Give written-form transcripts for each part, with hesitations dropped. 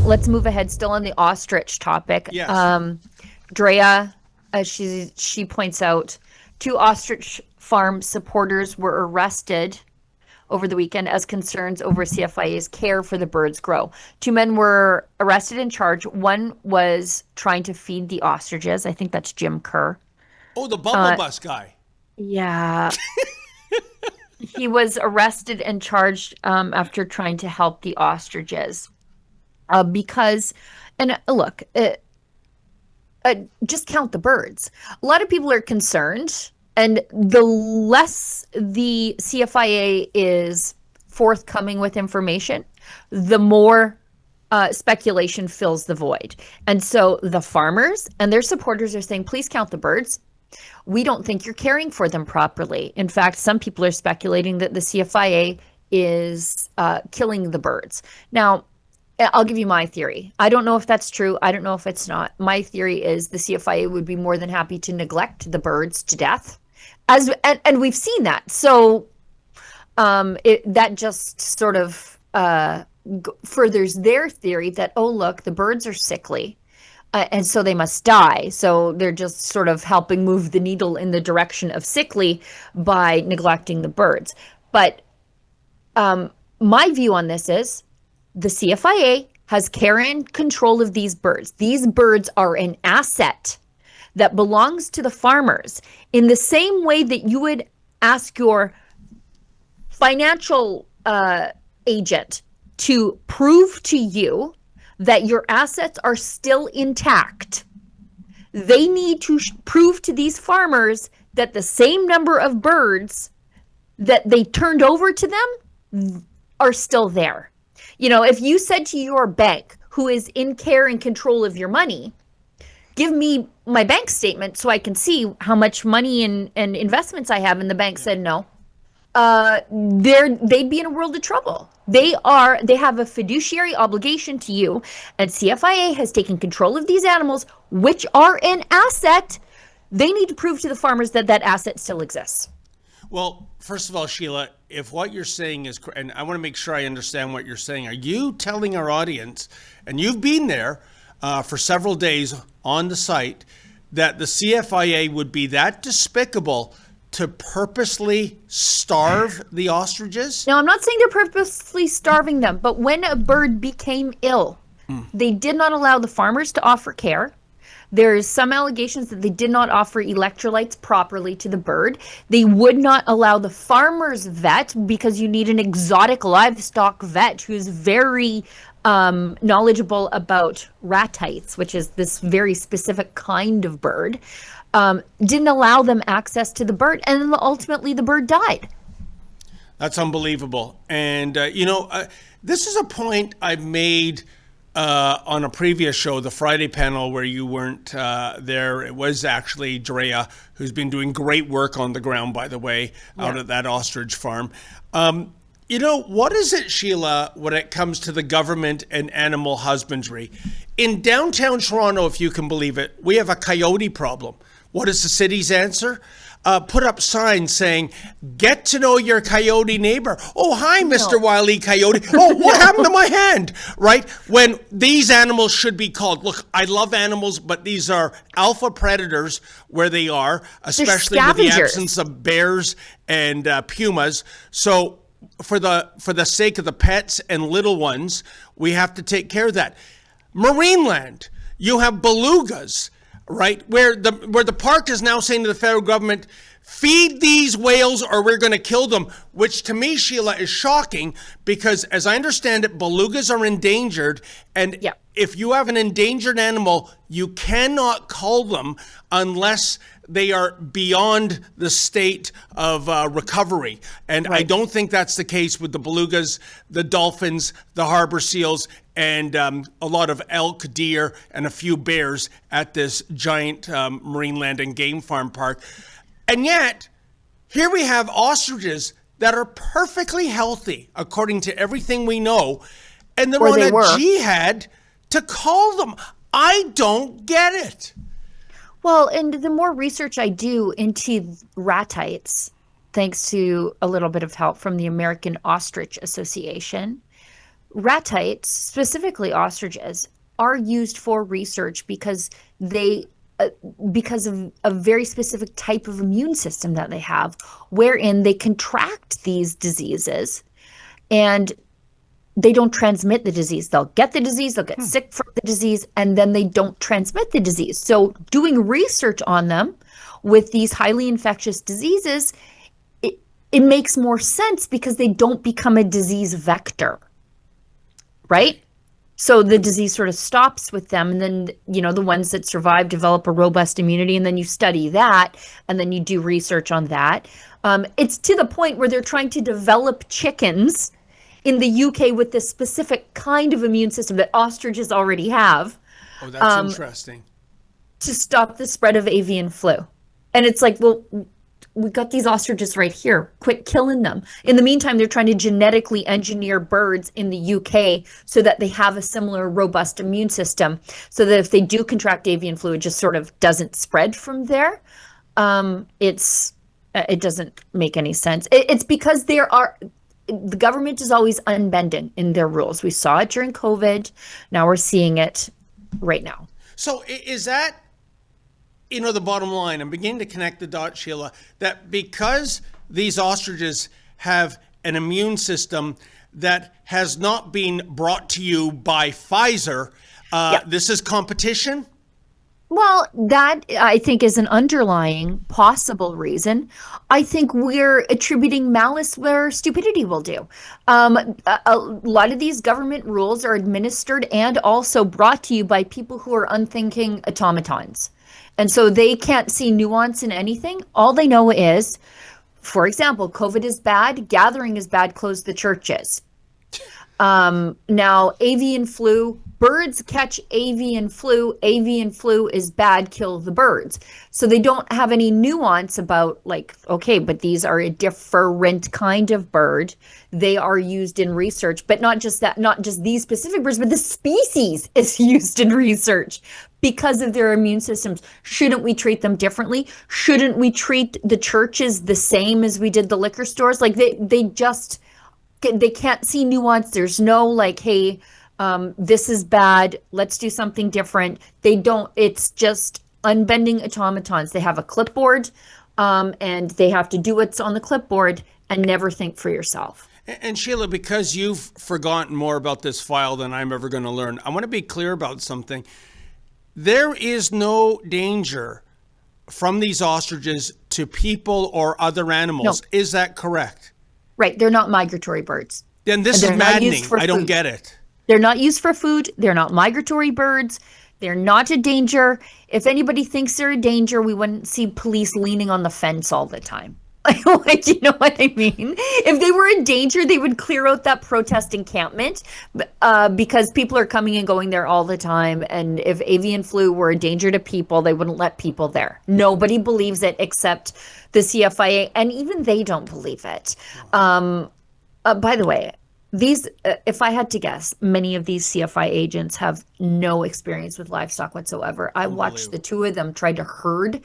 let's move ahead. Still on the ostrich topic. Yes. Drea, as she points out, 2 ostrich farm supporters were arrested over the weekend as concerns over CFIA's care for the birds grow. 2 men were arrested and charged. One was trying to feed the ostriches. I think that's Jim Kerr. Oh, the bubble Uh, bus guy. yeah. He was arrested and charged after trying to help the ostriches. Because, and look, just count the birds. A lot of people are concerned, and the less the CFIA is forthcoming with information, the more speculation fills the void. And so the farmers and their supporters are saying, please count the birds. We don't think you're caring for them properly. In fact, some people are speculating that the CFIA is killing the birds. Now, I'll give you my theory. I don't know if that's true. I don't know if it's not. My theory is the CFIA would be more than happy to neglect the birds to death, and we've seen that. So that just sort of furthers their theory that, oh, look, the birds are sickly, and so they must die. So they're just sort of helping move the needle in the direction of sickly by neglecting the birds. But my view on this is the CFIA has care and control of these birds. These birds are an asset that belongs to the farmers in the same way that you would ask your financial agent to prove to you that your assets are still intact. They need to prove to these farmers that the same number of birds that they turned over to them are still there. You know, if you said to your bank, who is in care and control of your money, give me my bank statement so I can see how much money and investments I have, and the bank said no, they'd be in a world of trouble. They have a fiduciary obligation to you, and CFIA has taken control of these animals, which are an asset. They need to prove to the farmers that that asset still exists. Well, first of all, Sheila, if what you're saying is, and I want to make sure I understand what you're saying, are you telling our audience, and you've been there for several days on the site, that the CFIA would be that despicable to purposely starve the ostriches? Now, I'm not saying they're purposely starving them, but when a bird became ill, they did not allow the farmers to offer care. There's some allegations that they did not offer electrolytes properly to the bird. They would not allow the farmer's vet, because you need an exotic livestock vet who's very knowledgeable about ratites, which is this very specific kind of bird. Didn't allow them access to the bird, and then ultimately the bird died. That's unbelievable. And, this is a point I've made on a previous show, the Friday panel where you weren't there. It was actually Drea, who's been doing great work on the ground, by the way, out at that ostrich farm. What is it, Sheila, when it comes to the government and animal husbandry? In downtown Toronto, if you can believe it, we have a coyote problem. What is the city's answer? Put up signs saying, get to know your coyote neighbor. Oh, hi, Mr. Wile E. Coyote. Oh, what happened to my hand? Right? When these animals should be called, look, I love animals, but these are alpha predators where they are, especially with the absence of bears and pumas. So for the sake of the pets and little ones, we have to take care of that. Marineland, you have belugas, right? Where the park is now saying to the federal government, feed these whales or we're going to kill them, which to me, Sheila, is shocking because as I understand it, belugas are endangered. And if you have an endangered animal, you cannot cull them unless they are beyond the state of recovery. And I don't think that's the case with the belugas, the dolphins, the harbor seals, and a lot of elk, deer, and a few bears at this giant marine land and game farm park. And yet, here we have ostriches that are perfectly healthy, according to everything we know, and they're on a jihad to call them. I don't get it. Well, and the more research I do into ratites, thanks to a little bit of help from the American Ostrich Association, Ratites, specifically ostriches, are used for research they uh, because of a very specific type of immune system that they have, wherein they contract these diseases and they don't transmit the disease. They'll get the disease, they'll get sick from the disease, and then they don't transmit the disease. So doing research on them with these highly infectious diseases, it makes more sense because they don't become a disease vector, right? So the disease sort of stops with them, and then, the ones that survive develop a robust immunity, and then you study that, and then you do research on that. It's to the point where they're trying to develop chickens in the UK with this specific kind of immune system that ostriches already have, Oh, that's interesting. to stop the spread of avian flu. And it's like, well, we got these ostriches right here. Quit killing them. In the meantime, they're trying to genetically engineer birds in the UK so that they have a similar robust immune system, so that if they do contract avian flu, it just sort of doesn't spread from there. It doesn't make any sense. It's because the government is always unbending in their rules. We saw it during COVID. Now we're seeing it right now. So is that, the bottom line? I'm beginning to connect the dots, Sheila, that because these ostriches have an immune system that has not been brought to you by Pfizer, Yeah. this is competition? Well, that I think is an underlying possible reason. I think we're attributing malice where stupidity will do. A lot of these government rules are administered and also brought to you by people who are unthinking automatons. And so they can't see nuance in anything. All they know is, for example, COVID is bad, gathering is bad, close the churches. Now, avian flu, birds catch avian flu. Avian flu is bad, kill the birds. So they don't have any nuance about, like, okay, but these are a different kind of bird. They are used in research, but not just that, not just these specific birds, but the species is used in research because of their immune systems. Shouldn't we treat them differently? Shouldn't we treat the churches the same as we did the liquor stores? Like they can't see nuance. There's no like, hey, this is bad. Let's do something different. They don't. It's just unbending automatons. They have a clipboard, and they have to do what's on the clipboard and never think for yourself. And Sheila, because you've forgotten more about this file than I'm ever going to learn, I want to be clear about something. There is no danger from these ostriches to people or other animals. No. Is that correct? Right. They're not migratory birds. Then this is maddening. I don't get it. They're not used for food. They're not migratory birds. They're not a danger. If anybody thinks they're a danger, we wouldn't see police leaning on the fence all the time. Like, you know what I mean? If they were in danger, they would clear out that protest encampment, because people are coming and going there all the time. And if avian flu were a danger to people, they wouldn't let people there. Nobody believes it except the CFIA, and even they don't believe it. By the way, if I had to guess, many of these CFI agents have no experience with livestock whatsoever. I watched the two of them try to herd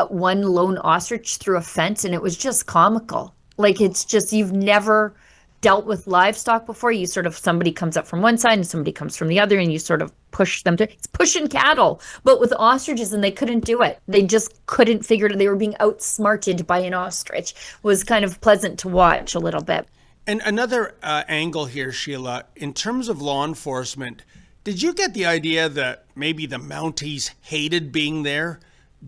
one lone ostrich through a fence, and it was just comical. Like, it's just, you've never dealt with livestock before. You sort of, somebody comes up from one side and somebody comes from the other, and you sort of push them to, it's pushing cattle, but with ostriches, and they couldn't do it. They just couldn't figure it. They were being outsmarted by an ostrich. It was kind of pleasant to watch a little bit. And another angle here, Sheila, in terms of law enforcement, did you get the idea that maybe the Mounties hated being there,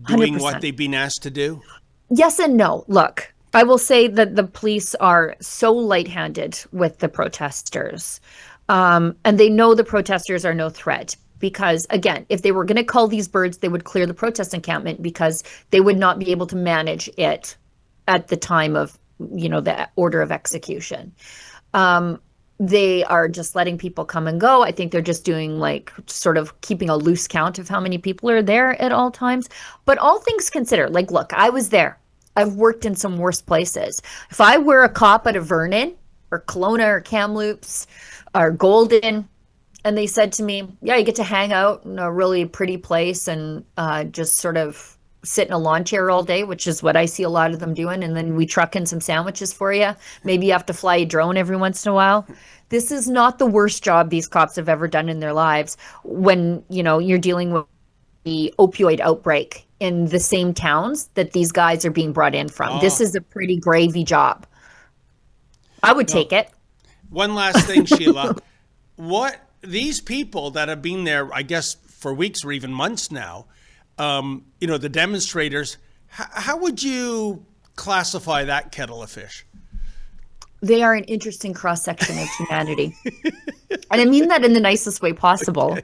doing 100%. what they've been asked to do? Yes and no. Look, I will say that the police are so light-handed with the protesters, and they know the protesters are no threat. Because, again, if they were going to cull these birds, they would clear the protest encampment, because they would not be able to manage it at the time of, the order of execution. They are just letting people come and go. I think they're just doing, like, sort of keeping a loose count of how many people are there at all times. But all things considered, like, look, I was there. I've worked in some worse places. If I were a cop at a Vernon or Kelowna or Kamloops or Golden, and they said to me, yeah, you get to hang out in a really pretty place and just sort of sit in a lawn chair all day, which is what I see a lot of them doing, and then we truck in some sandwiches for you. Maybe you have to fly a drone every once in a while. This is not the worst job these cops have ever done in their lives when, you're dealing with the opioid outbreak in the same towns that these guys are being brought in from. This Oh, is a pretty gravy job. I would no. take it. One last thing, Sheila. What these people that have been there, I guess, for weeks or even months now, the demonstrators, how would you classify that kettle of fish? They are an interesting cross section of humanity. And I mean that in the nicest way possible. Okay.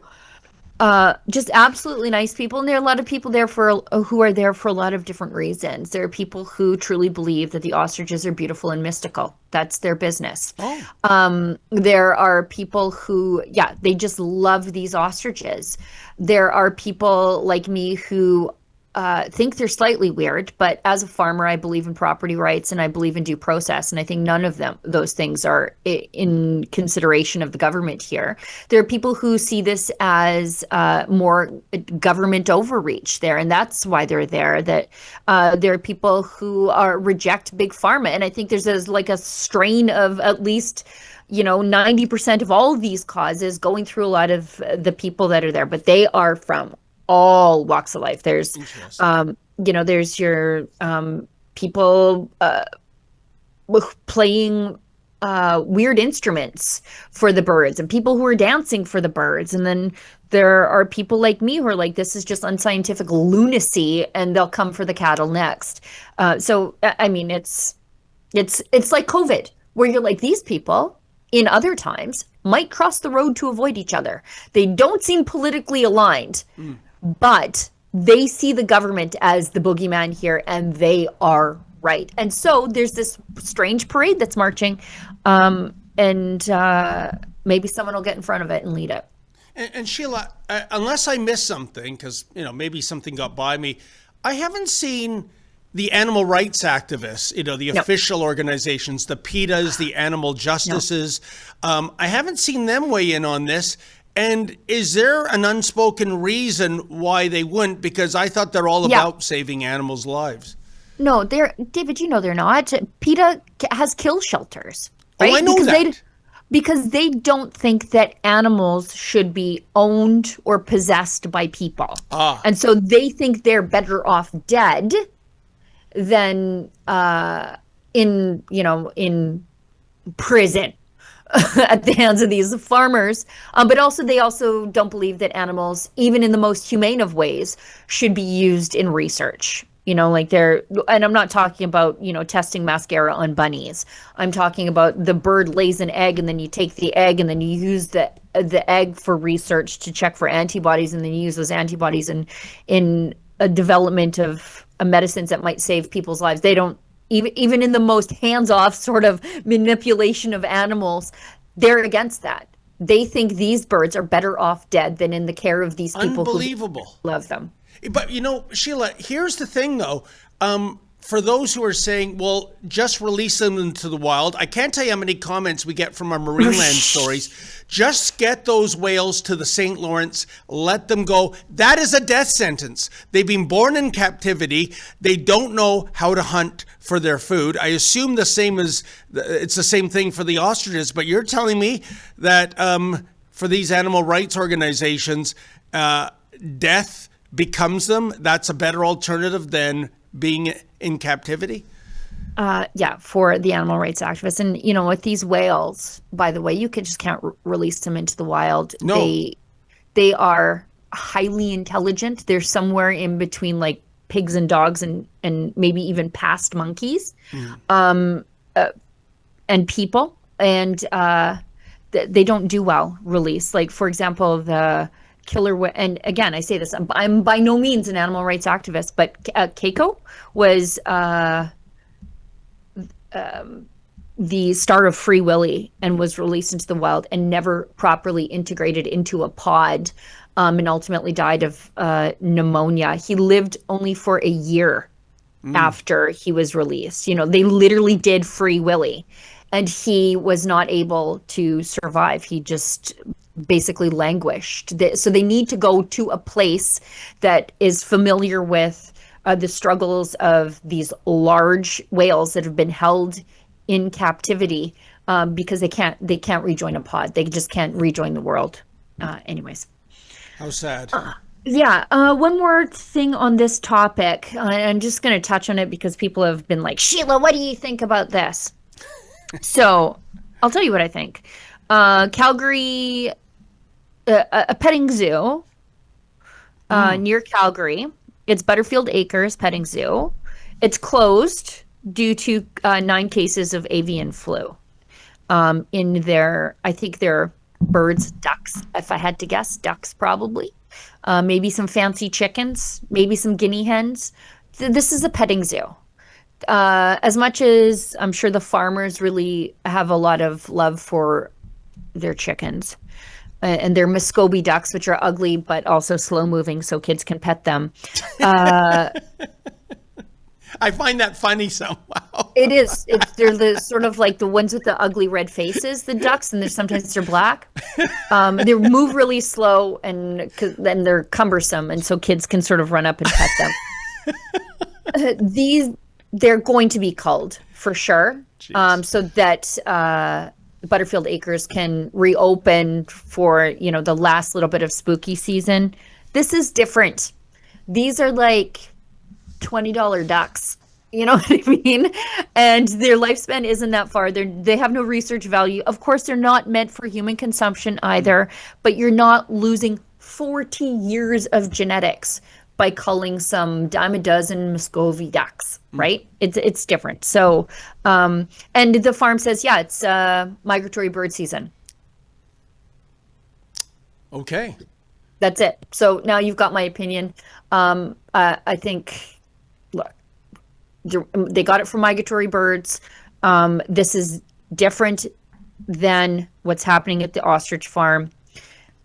Just absolutely nice people. And there are a lot of people there who are there for a lot of different reasons. There are people who truly believe that the ostriches are beautiful and mystical. That's their business. Oh, There are people who, yeah, they just love these ostriches. There are people like me who think they're slightly weird, but as a farmer, I believe in property rights and I believe in due process. And I think none of those things are in consideration of the government here. There are people who see this as more government overreach there, and that's why they're there. That there are people who reject big pharma, and I think there's like a strain of at least 90% of all of these causes going through a lot of the people that are there, but they are from all walks of life. There's, interesting. there's your people playing weird instruments for the birds and people who are dancing for the birds. And then there are people like me who are like, this is just unscientific lunacy, and they'll come for the cattle next. So, I mean, it's like COVID, where you're like, these people in other times might cross the road to avoid each other. They don't seem politically aligned, but they see the government as the boogeyman here, and they are right. And so there's this strange parade that's marching, and maybe someone will get in front of it and lead it. And Sheila, unless I missed something, because maybe something got by me, I haven't seen the animal rights activists, the No, official organizations, the PETAs, the animal no. justices. I haven't seen them weigh in on this. And is there an unspoken reason why they wouldn't? Because I thought they're all Yeah. about saving animals' lives. No, David, they're not. PETA has kill shelters, Oh, I right? know that. Because they don't think that animals should be owned or possessed by people. Ah, And so they think they're better off dead than in prison at the hands of these farmers. But also, they also don't believe that animals, even in the most humane of ways, should be used in research. And I'm not talking about, testing mascara on bunnies. I'm talking about the bird lays an egg, and then you take the egg and then you use the egg for research to check for antibodies, and then you use those antibodies in a development of medicines that might save people's lives. They don't even in the most hands-off sort of manipulation of animals, they're against that. They think these birds are better off dead than in the care of these people who unbelievable. love them. But Sheila, here's the thing though. For those who are saying, well, just release them into the wild, I can't tell you how many comments we get from our Marineland stories. Just get those whales to the St. Lawrence, let them go. That is a death sentence. They've been born in captivity. They don't know how to hunt for their food. I assume it's the same thing for the ostriches, but you're telling me that for these animal rights organizations, death becomes them. That's a better alternative than being in captivity? Yeah, for the animal rights activists. And, with these whales, by the way, you can't release them into the wild. No. They are highly intelligent. They're somewhere in between like pigs and dogs and maybe even past monkeys, and people. And they don't do well released. Like, for example, the and again, I say this, I'm by no means an animal rights activist, but Keiko was the star of Free Willy and was released into the wild and never properly integrated into a pod, and ultimately died of pneumonia. He lived only for a year after he was released. They literally did Free Willy, and he was not able to survive. He just basically languished. So they need to go to a place that is familiar with the struggles of these large whales that have been held in captivity because they can't rejoin a pod. They just can't rejoin the world. Anyways. How sad. Yeah, one more thing on this topic. I'm just going to touch on it because people have been like, Sheila, what do you think about this? So I'll tell you what I think. Calgary, a petting zoo near Calgary. It's Butterfield Acres Petting Zoo. It's closed due to 9 cases of avian flu in their, I think they're birds, ducks, if I had to guess, ducks probably. Maybe some fancy chickens, maybe some guinea hens. This is a petting zoo. As much as I'm sure the farmers really have a lot of love for their chickens and their Muscovy ducks, which are ugly but also slow moving, so kids can pet them. I find that funny somehow. It is. They're the sort of like the ones with the ugly red faces, the ducks, and sometimes they're black. They move really slow and then they're cumbersome, and so kids can sort of run up and pet them. They're going to be culled for sure, so that Butterfield Acres can reopen for the last little bit of spooky season. This is different. These are like $20 ducks. You know what I mean? And their lifespan isn't that far. They have no research value. Of course, they're not meant for human consumption either, but you're not losing 40 years of genetics by culling some dime a dozen Muscovy ducks, right? It's different. So, and the farm says, yeah, it's migratory bird season. Okay. That's it. So now you've got my opinion. I think, look, they got it from migratory birds. This is different than what's happening at the ostrich farm.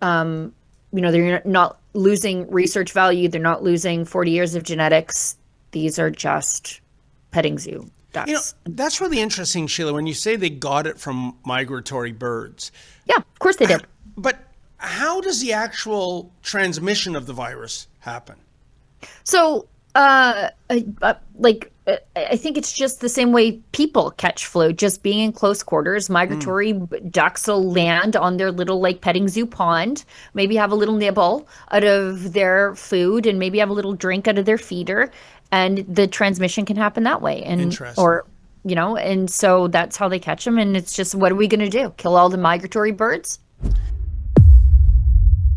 They're not losing research value. They're not losing 40 years of genetics. These are just petting zoo ducks. That's really interesting, Sheila, when you say they got it from migratory birds. Yeah, of course they did. But how does the actual transmission of the virus happen? So, I think it's just the same way people catch flu, just being in close quarters. Migratory ducks will land on their little petting zoo pond, maybe have a little nibble out of their food and maybe have a little drink out of their feeder, and the transmission can happen that way. And Interesting. and so that's how they catch them. And it's just, what are we going to do? Kill all the migratory birds?